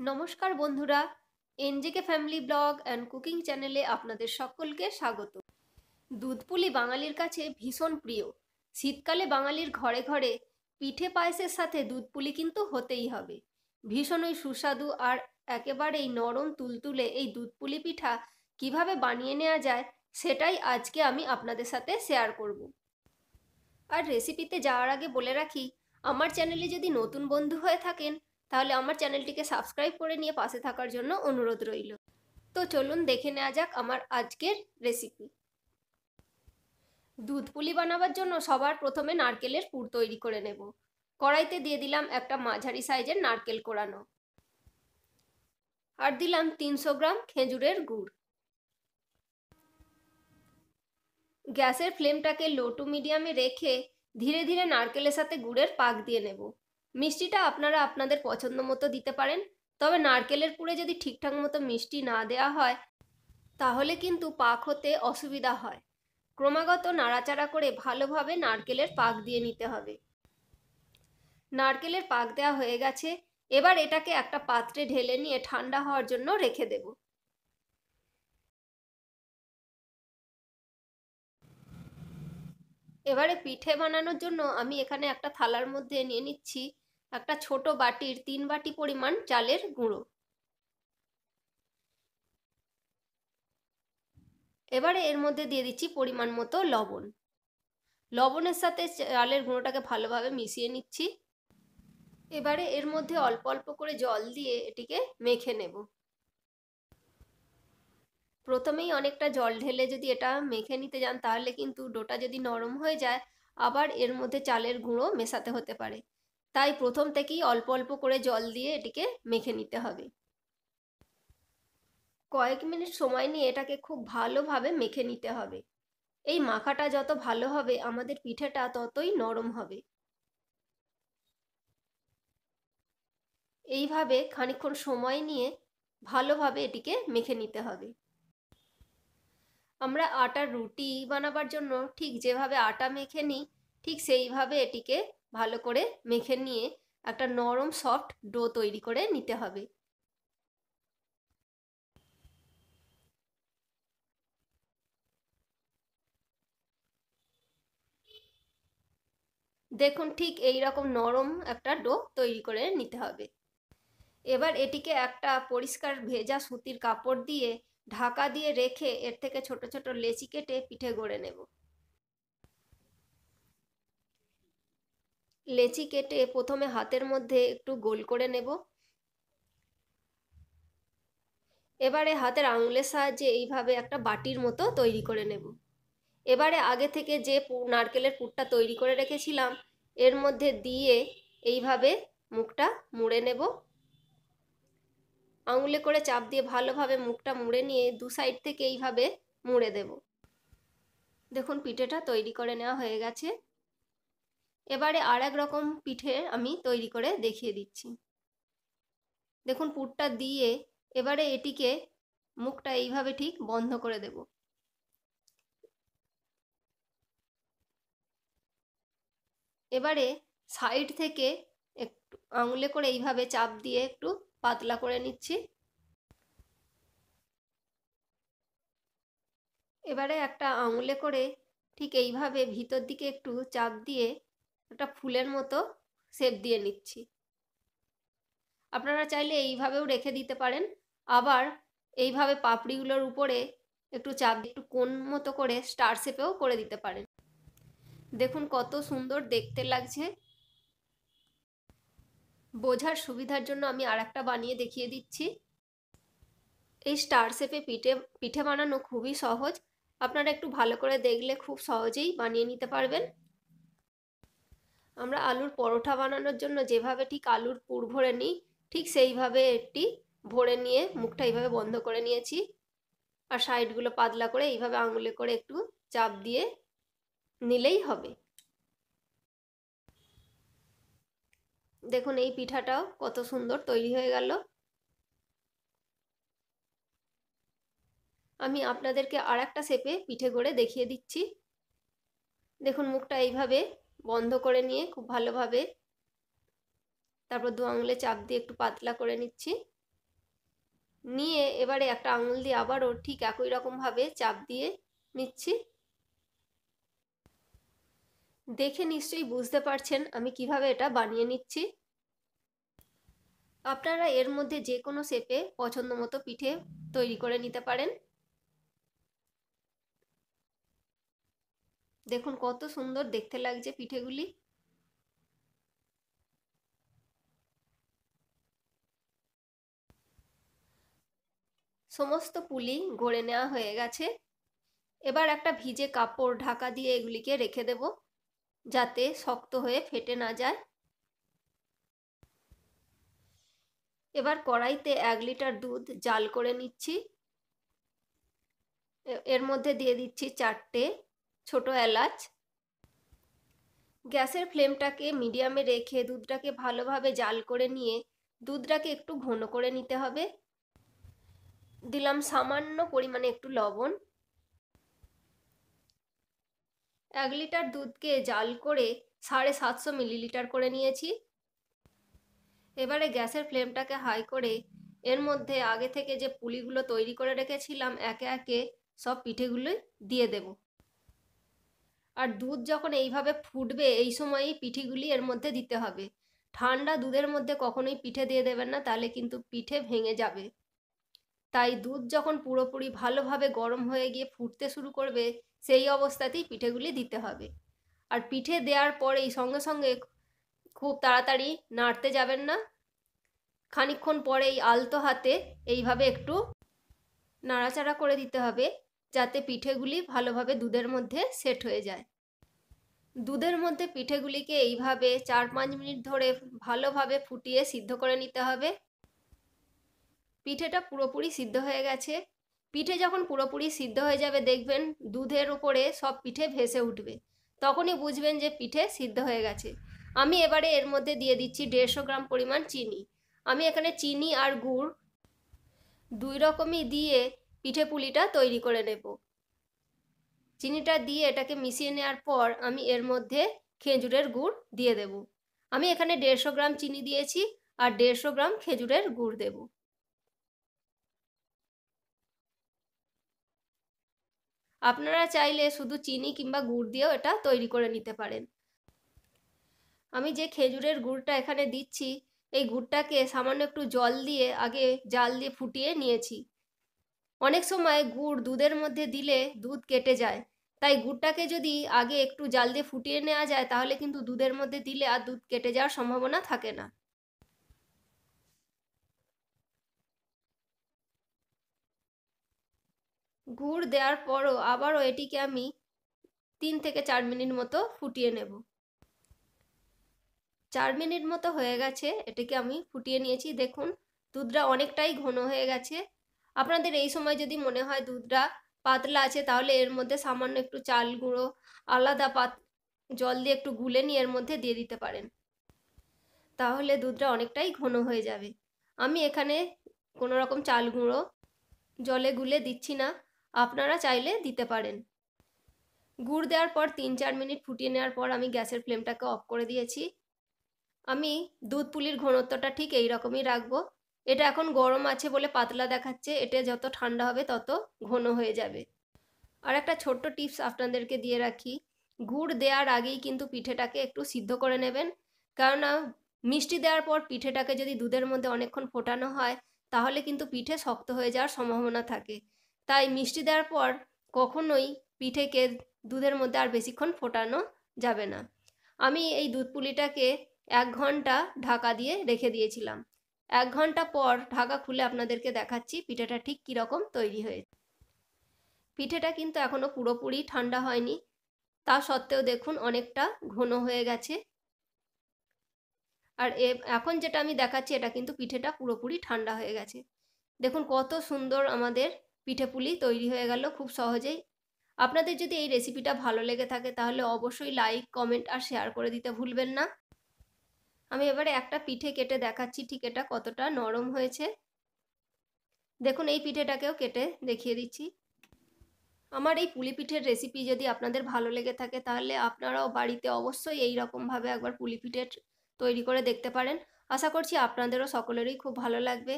নমস্কার বন্ধুরা, এনজেকে family blog and cooking চ্যানেলে আপনাদের সকলকে স্বাগত। দুধপুলি বাঙালির কাছে ভীষণ প্রিয়। শীতকালে বাঙালির ঘরে ঘরে পিঠে পায়েসের সাথে দুধপুলি কিন্তু হতেই হবে। ভীষণই সুস্বাদু আর একেবারেই নরম তুলতুলে এই দুধপুলি পিঠা কিভাবে বানিয়ে নেওয়া যায় সেটাই আজকে আমি আপনাদের সাথে শেয়ার করব। আর রেসিপিতে যাওয়ার আগে বলে রাখি, আমার চ্যানেলে যদি নতুন বন্ধু হয়ে থাকেন তাহলে আমার চ্যানেলটিকে সাবস্ক্রাইব করে নিয়ে পাশে থাকার জন্য অনুরোধ রইল। তো চলুন দেখে নেওয়া যাক আমার আজকের রেসিপি। দুধ পুলি বানাবার জন্য সবার প্রথমে নারকেলের পুর তৈরি করে নেব। কড়াইতে দিয়ে দিলাম একটা মাঝারি সাইজের নারকেল কোড়ানো, আর দিলাম 300 গ্রাম খেজুরের গুড়। গ্যাসের ফ্লেমটাকে লো টু মিডিয়ামে রেখে ধীরে ধীরে নারকেলের সাথে গুড়ের পাক দিয়ে নেব। মিষ্টিটা আপনারা আপনাদের পছন্দ মতো দিতে পারেন, তবে নারকেলের পুরে যদি ঠিকঠাক মতো মিষ্টি না দেওয়া হয় তাহলে কিন্তু পাক হতে অসুবিধা হয়। ক্রমাগত নাড়াচাড়া করে ভালোভাবে নারকেলের পাক দিয়ে নিতে হবে। নারকেলের পাক দেওয়া হয়ে গেছে, এবার এটাকে একটা পাত্রে ঢেলে নিয়ে ঠান্ডা হওয়ার জন্য রেখে দেব। এবারে পিঠে বানানোর জন্য আমি এখানে একটা থালার মধ্যে নিয়ে নিচ্ছি একটা ছোট বাটির 3 বাটি পরিমাণ চালের গুঁড়ো। এবারে এর মধ্যে দিয়ে দিচ্ছি পরিমাণ মতো লবণ। লবণের সাথে চালের গুঁড়োটাকে ভালোভাবে মিশিয়ে নিচ্ছি। এবারে এর মধ্যে অল্প অল্প করে জল দিয়ে এটিকে মেখে নেব। প্রথমেই অনেকটা জল ঢেলে যদি এটা মেখে নিতে যান তাহলে কিন্তু ডোটা যদি নরম হয়ে যায় আবার এর মধ্যে চালের গুঁড়ো মেশাতে হতে পারে। তাই প্রথম থেকেই অল্প অল্প করে জল দিয়ে এটিকে মেখে নিতে হবে। কয়েক মিনিট সময় নিয়ে এটাকে খুব ভালোভাবে মেখে নিতে হবে। এই মাখাটা যত ভালো হবে আমাদের পিঠেটা ততই নরম হবে। এইভাবে খানিকক্ষণ সময় নিয়ে ভালোভাবে এটিকে মেখে নিতে হবে। আমরা আটার রুটি বানাবার জন্য ঠিক যেভাবে আটা মেখে নিই ঠিক সেইভাবে এটিকে ভালো করে মেখে নিয়ে একটা নরম সফট ডো তৈরি করে নিতে হবে। দেখুন ঠিক এই রকম নরম একটা ডো তৈরি করে নিতে হবে। এবার এটিকে একটা পরিষ্কার ভেজা সুতির কাপড় দিয়ে ঢাকা দিয়ে রেখে এর থেকে ছোট ছোট লেচি কেটে পিঠে গড়ে নেব। লেচি কেটে প্রথমে হাতের মধ্যে একটু গোল করে নেব। এবারে হাতের আঙুলের সাহায্যে এইভাবে একটা বাটির মতো তৈরি করে নেব। এবারে আগে থেকে যে নারকেলের পুরটা তৈরি করে রেখেছিলাম এর মধ্যে দিয়ে এইভাবে মুখটা মুড়ে নেব। আঙুলে করে চাপ দিয়ে ভালোভাবে মুখটা মুড়ে নিয়ে দু সাইড থেকে এইভাবে মুড়ে দেব। দেখুন পিঠেটা তৈরি করে নেওয়া হয়ে গেছে। এবারে আর এক রকম পিঠে আমি তৈরি করে দেখিয়ে দিচ্ছি। দেখুন পুরটা দিয়ে এবারে এটিকে মুখটা এইভাবে ঠিক বন্ধ করে দেব। এবারে সাইড থেকে একটু আঙুলে করে এইভাবে চাপ দিয়ে একটু পাতলা করে নিচ্ছি। এবারে একটা আঙুলে করে ঠিক এইভাবে ভিতর দিকে একটু চাপ দিয়ে একটা ফুলের মতো শেপ দিয়ে নিচ্ছি। আপনারা চাইলে এইভাবেও রেখে দিতে পারেন, আবার এইভাবে পাপড়িগুলোর উপরে একটু চাপ দিয়ে একটু কোণ মতো করে স্টার শেপেও করে দিতে পারেন। দেখুন কত সুন্দর দেখতে লাগছে। বোঝার সুবিধার জন্য আমি আর একটা বানিয়ে দেখিয়ে দিচ্ছি। এই স্টার শেপে পিঠে বানানো খুবই সহজ। আপনারা একটু ভালো করে দেখলে খুব সহজেই বানিয়ে নিতে পারবেন। আমরা আলুর পরোটা বানানোর জন্য যেভাবে ঠিক আলুর পুর ভরে নিই ঠিক সেইভাবে একটি ভরে নিয়ে মুখটা এইভাবে বন্ধ করে নিয়েছি, আর সাইডগুলো পাতলা করে এইভাবে আঙুলে করে একটু চাপ দিয়ে নিলেই হবে। দেখুন এই পিঠাটাও কত সুন্দর তৈরি হয়ে গেল। আমি আপনাদেরকে আর একটা শেপে পিঠে করে দেখিয়ে দিচ্ছি। দেখুন মুখটা এইভাবে বন্ধ করে নিয়ে খুব ভালোভাবে তারপর দু আঙুলে চাপ দিয়ে একটু পাতলা করে নিচ্ছি। নিয়ে এবারে একটা আঙুল দিয়ে আবারও ঠিক একই রকমভাবে চাপ দিয়ে নিচ্ছি। দেখে নিশ্চয়ই বুঝতে পারছেন আমি কিভাবে এটা বানিয়ে নিচ্ছি। আপনারা এর মধ্যে যে কোনো শেপে পছন্দ মতো পিঠে তৈরি করে নিতে পারেন। দেখুন কত সুন্দর দেখতে লাগছে পিঠেগুলি। সমস্ত পুলি গড়ে নেওয়া হয়ে গেছে। এবার একটা ভিজে কাপড় ঢাকা দিয়ে এগুলিকে রেখে দেব, যাতে শক্ত হয়ে ফেটে না যায়। এবার কড়াইতে 1 লিটার দুধ জাল করে নিচ্ছি। এর মধ্যে দিয়ে দিচ্ছি 4টে ছোট এলাচ। গ্যাসের ফ্লেমটাকে মিডিয়ামে রেখে দুধটাকে ভালোভাবে জাল করে নিয়ে দুধটাকে একটু ঘন করে নিতে হবে। দিলাম সামান্য পরিমাণে একটু লবণ। 1 লিটার দুধকে জাল করে 750 মিলিলিটার করে নিয়েছি। এবারে গ্যাসের ফ্লেমটাকে হাই করে এর মধ্যে আগে থেকে যে পুলিগুলো তৈরি করে রেখেছিলাম একে একে সব পিঠেগুলো দিয়ে দেব। আর দুধ যখন এইভাবে ফুটবে এই সময়ই পিঠেগুলি এর মধ্যে দিতে হবে। ঠান্ডা দুধের মধ্যে কখনোই পিঠে দিয়ে দেবেন না, তাহলে কিন্তু পিঠে ভেঙে যাবে। তাই দুধ যখন পুরোপুরি ভালোভাবে গরম হয়ে গিয়ে ফুটতে শুরু করবে সেই অবস্থাতেই পিঠেগুলি দিতে হবে। আর পিঠে দেওয়ার পরেই সঙ্গে সঙ্গে খুব তাড়াতাড়ি নাড়তে যাবেন না। খানিকক্ষণ পরেই আলতো হাতে এইভাবে একটু নাড়াচাড়া করে দিতে হবে, যাতে পিঠেগুলি ভালোভাবে দুধের মধ্যে সেট হয়ে যায়। দুধের মধ্যে পিঠেগুলিকে এইভাবে 4-5 মিনিট ধরে ভালোভাবে ফুটিয়ে সিদ্ধ করে নিতে হবে। পিঠেটা পুরোপুরি সিদ্ধ হয়ে গেছে। পিঠে যখন পুরোপুরি সিদ্ধ হয়ে যাবে দেখবেন দুধের উপরে সব পিঠে ভেসে উঠবে, তখনই বুঝবেন যে পিঠে সিদ্ধ হয়ে গেছে। আমি এবারে এর মধ্যে দিয়ে দিচ্ছি 150 গ্রাম পরিমাণ চিনি। আমি এখানে চিনি আর গুড় দুই রকমই দিয়ে পিঠে পুলিটা তৈরি করে নেব। চিনিটা দিয়ে এটাকে মিশিয়ে নেওয়ার পর আমি এর মধ্যে খেজুরের গুড় দিয়ে দেব। আমি এখানে 150 গ্রাম চিনি দিয়েছি আর 150 গ্রাম খেজুরের গুড় দেব। আপনারা চাইলে শুধু চিনি কিংবা গুড় দিয়েও এটা তৈরি করে নিতে পারেন। আমি যে খেজুরের গুড়টা এখানে দিচ্ছি এই গুড়টাকে সামান্য একটু জল দিয়ে আগে জাল দিয়ে ফুটিয়ে নিয়েছি। অনেক সময় গুড় দুধের মধ্যে দিলে দুধ কেটে যায়, তাই গুড়টাকে যদি আগে একটু জাল দিয়ে ফুটিয়ে নেওয়া যায় তাহলে কিন্তু দুধের মধ্যে দিলে আর দুধ কেটে যাওয়ার সম্ভাবনা থাকে না। গুড় দেওয়ার পরও আবারও এটিকে আমি 3 থেকে 4 মিনিট মতো ফুটিয়ে নেব। 4 মিনিট মতো হয়ে গেছে, এটাকে আমি ফুটিয়ে নিয়েছি। দেখুন দুধটা অনেকটাই ঘন হয়ে গেছে। আপনাদের এই সময় যদি মনে হয় দুধটা পাতলা আছে তাহলে এর মধ্যে সামান্য একটু চাল গুঁড়ো আলাদা জল দিয়ে একটু গুলে নিয়ে এর মধ্যে দিয়ে দিতে পারেন, তাহলে দুধটা অনেকটাই ঘন হয়ে যাবে। আমি এখানে কোনো রকম চাল গুঁড়ো জলে গুলে দিচ্ছি না, আপনারা চাইলে দিতে পারেন। গুড় দেওয়ার পর 3-4 মিনিট ফুটিয়ে নেওয়ার পর আমি গ্যাসের ফ্লেমটাকে অফ করে দিয়েছি। আমি দুধ পুলির ঘনত্বটা ঠিক এই রকমই রাখবো। এটা এখন গরম আছে বলে পাতলা দেখাচ্ছে, এটা যত ঠান্ডা হবে তত ঘন হয়ে যাবে। আর একটা ছোট্ট টিপস আপনাদেরকে দিয়ে রাখি, গুড় দেওয়ার আগেই কিন্তু পিঠেটাকে একটু সিদ্ধ করে নেবেন, কেননা মিষ্টি দেওয়ার পর পিঠেটাকে যদি দুধের মধ্যে অনেকক্ষণ ফোটানো হয় তাহলে কিন্তু পিঠে শক্ত হয়ে যাওয়ার সম্ভাবনা থাকে। তাই মিষ্টি দেওয়ার পর কখনোই পিঠেকে দুধের মধ্যে আর বেশিক্ষণ ফোটানো যাবে না। আমি এই দুধ পুলিটাকে 1 ঘন্টা ঢাকা দিয়ে রেখে দিয়েছিলাম। 1 ঘন্টা পর ঢাকা খুলে আপনাদেরকে দেখাচ্ছি পিঠেটা ঠিক কীরকম তৈরি হয়েছে। পিঠেটা কিন্তু এখনও পুরোপুরি ঠান্ডা হয়নি, তা সত্ত্বেও দেখুন অনেকটা ঘন হয়ে গেছে। আর এখন যেটা আমি দেখাচ্ছি এটা কিন্তু পিঠেটা পুরোপুরি ঠান্ডা হয়ে গেছে। দেখুন কত সুন্দর আমাদের পিঠে পুলি তৈরি হয়ে গেল খুব সহজেই। আপনাদের যদি এই রেসিপিটা ভালো লেগে থাকে তাহলে অবশ্যই লাইক, কমেন্ট আর শেয়ার করে দিতে ভুলবেন না। আমি এবারে একটা পিঠে কেটে দেখাচ্ছি ঠিক এটা কতটা নরম হয়েছে। দেখুন এই পিঠেটাকেও কেটে দেখিয়ে দিচ্ছি। আমার এই পুলি পিঠের রেসিপি যদি আপনাদের ভালো লেগে থাকে তাহলে আপনারাও বাড়িতে অবশ্যই এই রকমভাবে একবার পুলি পিঠে তৈরি করে দেখতে পারেন। আশা করছি আপনাদেরও সকলেরই খুব ভালো লাগবে।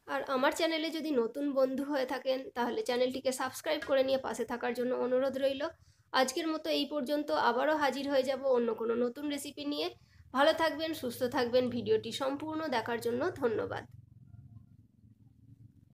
আর আমার চ্যানেলে যদি নতুন বন্ধু হয়ে থাকেন তাহলে চ্যানেলটিকে সাবস্ক্রাইব করে নিয়ে পাশে থাকার জন্য অনুরোধ রইল। আজকের মতো এই পর্যন্ত, আবারও হাজির হয়ে যাব অন্য কোনো নতুন রেসিপি নিয়ে। ভালো থাকবেন, সুস্থ থাকবেন। ভিডিওটি সম্পূর্ণ দেখার জন্য ধন্যবাদ।